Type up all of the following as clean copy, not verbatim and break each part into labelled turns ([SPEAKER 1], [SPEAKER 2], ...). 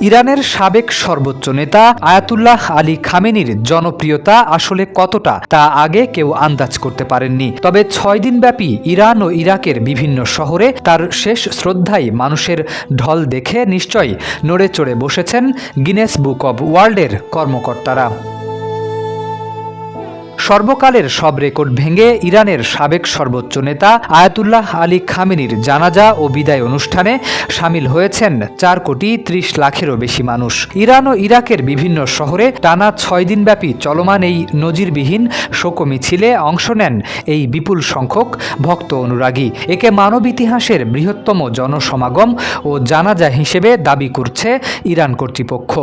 [SPEAKER 1] ইরানের সাবেক সর্বোচ্চ নেতা আয়াতুল্লাহ আলী খামেনির জনপ্রিয়তা আসলে কতটা তা আগে কেউ আন্দাজ করতে পারেননি। তবে ৬ দিনব্যাপী ইরান ও ইরাকের বিভিন্ন শহরে তার শেষ শ্রদ্ধায় মানুষের ঢল দেখে নিশ্চয়ই নড়ে চড়ে বসেছেন গিনেস বুক অব ওয়ার্ল্ডের কর্মকর্তারা। সর্বকালের সব রেকর্ড ভেঙে ইরানের সাবেক সর্বোচ্চ নেতা আয়াতুল্লাহ আলী খামেনির জানাজা ও বিদায় অনুষ্ঠানে সামিল হয়েছেন ৪,৩০,০০,০০০-এরও বেশি মানুষ। ইরান ও ইরাকের বিভিন্ন শহরে টানা ৬ দিনব্যাপী চলমান এই নজিরবিহীন শোক মিছিলে অংশ নেন এই বিপুল সংখ্যক ভক্ত অনুরাগী। একে মানব ইতিহাসের বৃহত্তম জনসমাগম ও জানাজা হিসেবে দাবি করছে ইরান কর্তৃপক্ষ।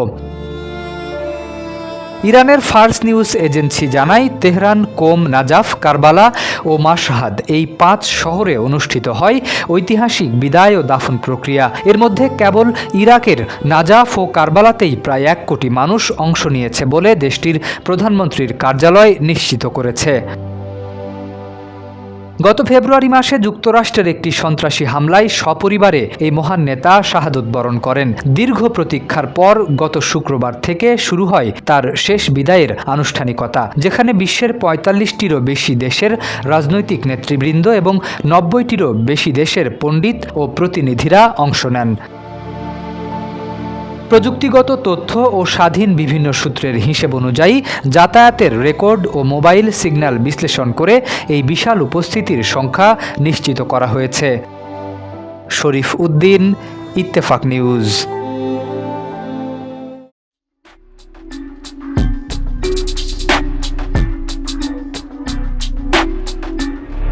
[SPEAKER 1] ইরানের ফার্স নিউজ এজেন্সি জানায়, তেহরান, কোম, নাজাফ, কারবালা ও মাশহাদ এই ৫ শহরে অনুষ্ঠিত হয় ঐতিহাসিক বিদায় ও দাফন প্রক্রিয়া। এর মধ্যে কেবল ইরাকের নাজাফ ও কারবালাতেই প্রায় ১ কোটি মানুষ অংশ নিয়েছে বলে দেশটির প্রধানমন্ত্রীর কার্যালয় নিশ্চিত করেছে। গত ফেব্রুয়ারি মাসে যুক্তরাষ্ট্রের একটি সন্ত্রাসী হামলায় সপরিবারে এই মহান নেতা শাহাদত বরণ করেন। দীর্ঘ প্রতীক্ষার পর গত শুক্রবার থেকে শুরু হয় তার শেষ বিদায়ের আনুষ্ঠানিকতা, যেখানে বিশ্বের ৪৫টিরও বেশি দেশের রাজনৈতিক নেতৃবৃন্দ এবং ৯০টিরও বেশি দেশের পণ্ডিত ও প্রতিনিধিরা অংশ নেন। প্রযুক্তিগত তথ্য ও স্বাধীন বিভিন্ন সূত্রের হিসেব অনুযায়ী যাতায়াতের রেকর্ড ও মোবাইল সিগন্যাল বিশ্লেষণ করে এই বিশাল উপস্থিতির সংখ্যা নিশ্চিত করা হয়েছে। শরীফ উদ্দিন, ইত্তেফাক নিউজ।